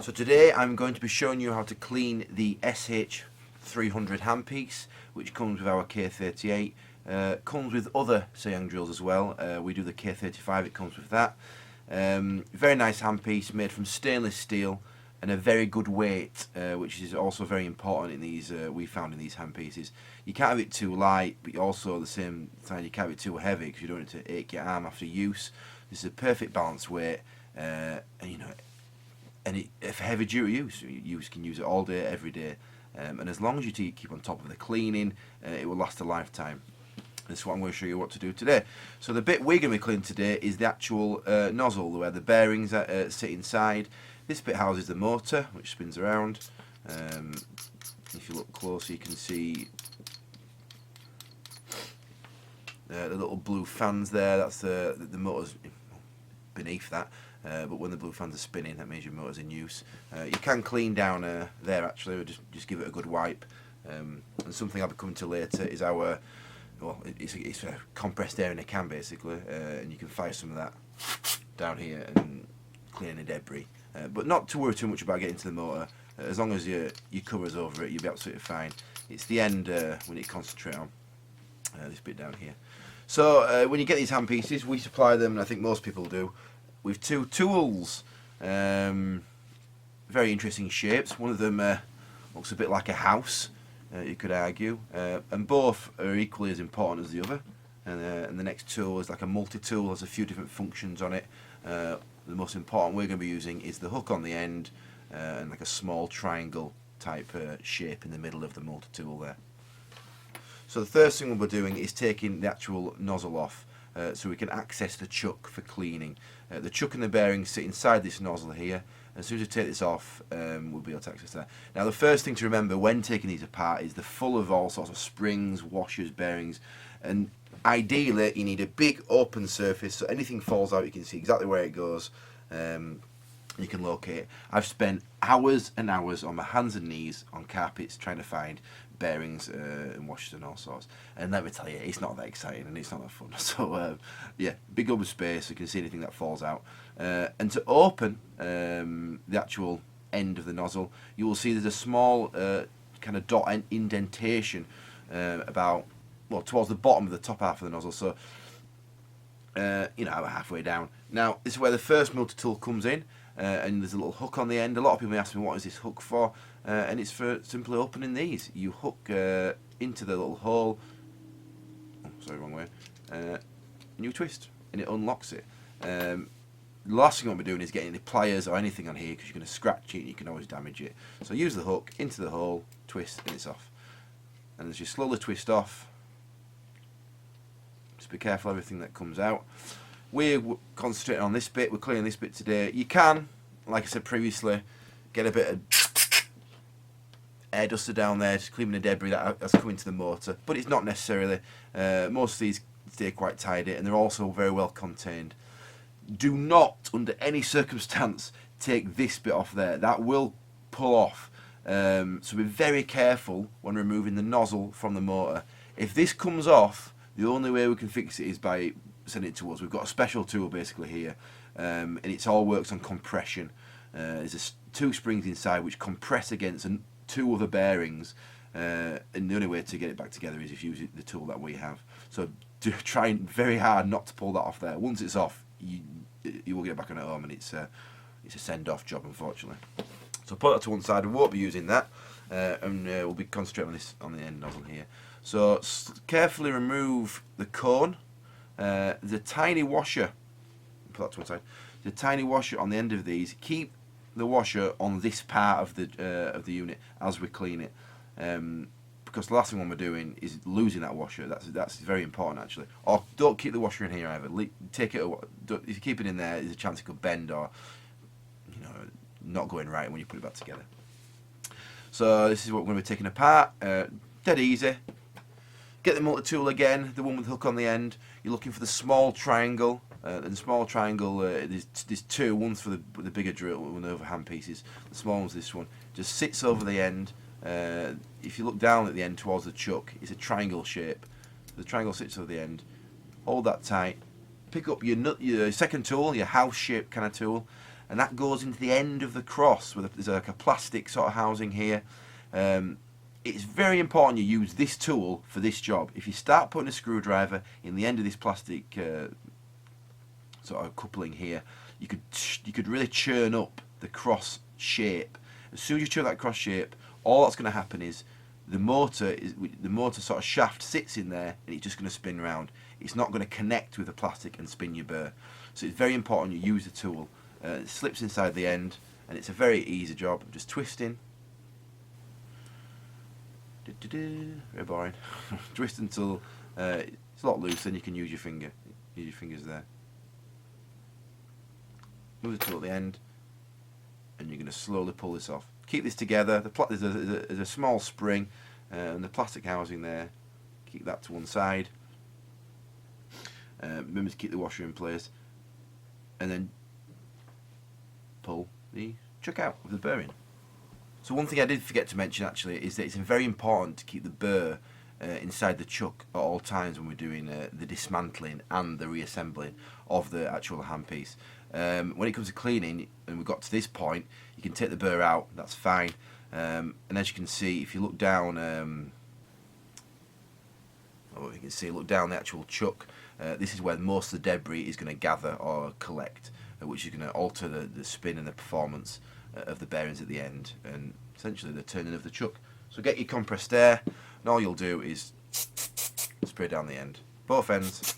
So today I'm going to be showing you how to clean the SH300 handpiece, which comes with our K38. Comes with other Saeyang drills as well. We do the K35, it comes with that. Very nice handpiece made from stainless steel and a very good weight, which is also very important in these. We found in these handpieces. You can't have it too light, but also at the same time you can't have it too heavy because you don't want it to ache your arm after use. This is a perfect balanced weight, and you know. And for heavy duty use, you can use it all day, every day, and as long as you keep on top of the cleaning, it will last a lifetime. This is what I'm going to show you what to do today. So the bit we're going to be cleaning today is the actual nozzle, where the bearings sit inside. This bit houses the motor, which spins around. If you look closer, you can see the little blue fans there. That's the motor's beneath that. But when the blue fans are spinning, that means your motor's in use. You can clean down there actually, just give it a good wipe. And something I'll be coming to later is our, well, it's a compressed air in a can basically, and you can fire some of that down here and clean any debris. But not to worry too much about getting to the motor. As long as your cover's over it, you'll be absolutely fine. It's the end we need to concentrate on, this bit down here. So when you get these handpieces, we supply them, and I think most people do, with two tools. Very interesting shapes. One of them looks a bit like a house, you could argue, and both are equally as important as the other. And the next tool is like a multi-tool, has a few different functions on it. The most important we're going to be using is the hook on the end, and like a small triangle type shape in the middle of the multi-tool there. So the first thing we'll be doing is taking the actual nozzle off, so we can access the chuck for cleaning. The chuck and the bearings sit inside this nozzle here. As soon as we take this off, we'll be able to access that. Now the first thing to remember when taking these apart is they're full of all sorts of springs, washers, bearings, and ideally you need a big open surface so anything falls out you can see exactly where it goes. You can locate it. I've spent hours and hours on my hands and knees on carpets trying to find bearings and washers and all sorts, and let me tell you, it's not that exciting and it's not that fun. So yeah, big open space so you can see anything that falls out, and to open the actual end of the nozzle, you will see there's a small kind of dot indentation about, well, towards the bottom of the top half of the nozzle, so you know, about halfway down. Now this is where the first multi-tool comes in, and there's a little hook on the end. A lot of people ask me, what is this hook for? And it's for simply opening these. You hook into the little hole, oh, sorry, wrong way, and you twist and it unlocks it. The last thing I want to be doing is getting any pliers or anything on here, because you're going to scratch it and you can always damage it. So use the hook into the hole, twist, and it's off. And as you slowly twist off, just be careful of everything that comes out. We're concentrating on this bit, we're clearing this bit today. You can, like I said previously, get a bit of air duster down there, just cleaning the debris that's coming to the motor, but it's not necessarily. Most of these stay quite tidy, and they're also very well contained. Do not, under any circumstance, take this bit off there. That will pull off. So be very careful when removing the nozzle from the motor. If this comes off, the only way we can fix it is by sending it to us. We've got a special tool basically here, and it all works on compression. There's two springs inside which compress against two other bearings, and the only way to get it back together is if you use the tool that we have. So try very hard not to pull that off there. Once it's off, you will get it back on at home, and it's a send-off job, unfortunately. So put that to one side. We won't be using that, and we'll be concentrating on this on the end nozzle here. So carefully remove the cone. There's a tiny washer. Put that to one side. There's a tiny washer on the end of these. Keep the washer on this part of the unit as we clean it, because the last thing we're doing is losing that washer. That's very important actually. Or don't keep the washer in here either. Take it. If you keep it in there, there's a chance it could bend or, you know, not going right when you put it back together. So this is what we're going to be taking apart. Dead easy. Get the multi-tool again, the one with the hook on the end. You're looking for the small triangle. And the small triangle, there's two. One's for the bigger drill, one over hand pieces. The small one's this one. Just sits over the end. If you look down at the end towards the chuck, it's a triangle shape. The triangle sits over the end. Hold that tight. Pick up your second tool, your house-shaped kind of tool, and that goes into the end of the cross. There's like a plastic sort of housing here. It's very important you use this tool for this job. If you start putting a screwdriver in the end of this plastic sort of coupling here, you could really churn up the cross shape. As soon as you churn that cross shape, all that's going to happen is the motor sort of shaft sits in there, and it's just going to spin round. It's not going to connect with the plastic and spin your burr. So it's very important you use the tool. It slips inside the end, and it's a very easy job. Just twisting. Very boring. Twist until it's a lot loose, then you can use your finger. Use your fingers there. Move the tool at the end, and you're going to slowly pull this off. Keep this together. There's a small spring and the plastic housing there. Keep that to one side. Remember to keep the washer in place, and then pull the chuck out with the burr in. So one thing I did forget to mention actually is that it's very important to keep the burr inside the chuck at all times when we're doing the dismantling and the reassembling of the actual handpiece. When it comes to cleaning, and we've got to this point, you can take the burr out, that's fine. And as you can see, if you look down, look down the actual chuck, this is where most of the debris is going to gather or collect, which is going to alter the spin and the performance of the bearings at the end, and essentially the turning of the chuck. So get your compressed air, and all you'll do is spray down the end, both ends.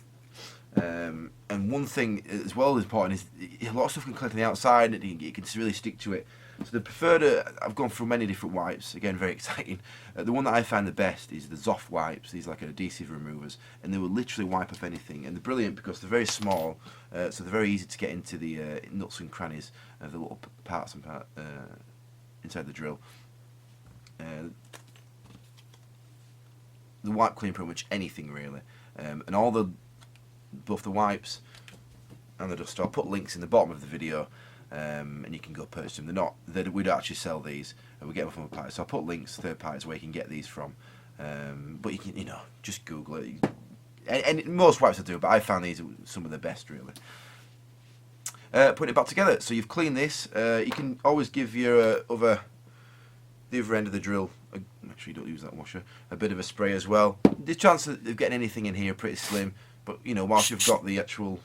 And one thing as well is important is a lot of stuff can collect on the outside, and you can really stick to it. So the preferred, I've gone through many different wipes, again very exciting. The one that I find the best is the Zoff wipes. These are like adhesive removers, and they will literally wipe up anything, and they're brilliant because they're very small, so they're very easy to get into the nuts and crannies of the little parts and inside the drill. They wipe clean pretty much anything really, and both the wipes and the dust. I'll put links in the bottom of the video, and you can go purchase them. We don't actually sell these, we get them from a party. So I'll put links to third parties where you can get these from. But you can, just Google it. And most wipes I do, but I found these some of the best really. Putting it back together. So you've cleaned this. You can always give your the other end of the drill. Make sure you don't use that washer. A bit of a spray as well. The chance of getting anything in here pretty slim. But whilst you've got the actual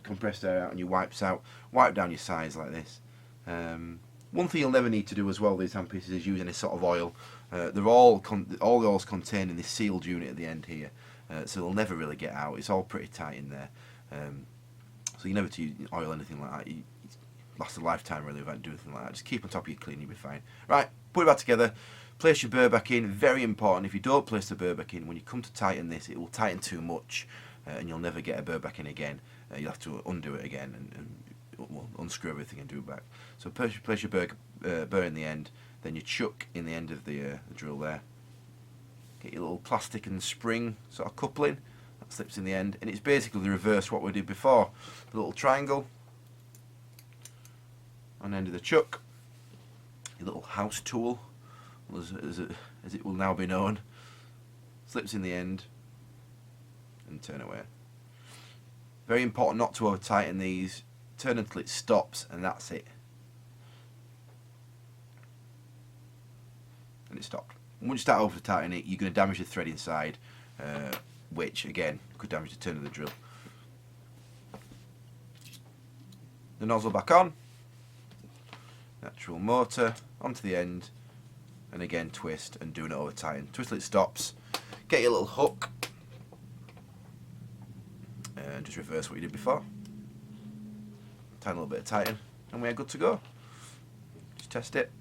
compressed air out and your wipes out, wipe down your sides like this. One thing you'll never need to do as well, these handpieces, is use any sort of oil. They're all the oil's contained in this sealed unit at the end here, so they'll never really get out. It's all pretty tight in there, so you never to oil anything like that. It lasts a lifetime really without doing anything like that. Just keep on top of your clean, you'll be fine. Right, put it back together. Place your burr back in. Very important. If you don't place the burr back in, when you come to tighten this, it will tighten too much. And you'll never get a burr back in again. You'll have to undo it again and unscrew everything and do it back. So place your burr in the end, then you chuck in the end of the drill there. Get your little plastic and spring sort of coupling, that slips in the end, and it's basically the reverse of what we did before. The little triangle on the end of the chuck, your little house tool, as it will now be known, slips in the end, and turn away. Very important not to over tighten these. Turn until it stops, and that's it. And it stopped. Once you start over tightening it, you're going to damage the thread inside, which again could damage the turn of the drill. The nozzle back on. Natural motor onto the end, and again twist and do it over tighten. Twist till it stops. Get your little hook. And just reverse what you did before. Tiny little bit of tighten, and we are good to go. Just test it.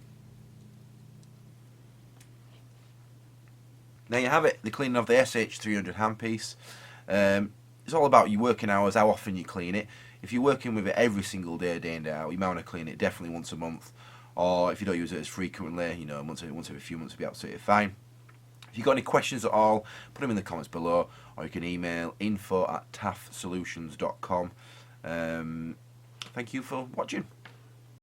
There you have it, the cleaning of the SH300 handpiece. It's all about your working hours, how often you clean it. If you're working with it every single day in, day out, you might want to clean it definitely once a month. Or if you don't use it as frequently, once every few months will be absolutely fine. If you've got any questions at all, put them in the comments below, or you can email info@taffsolutions.com. Thank you for watching.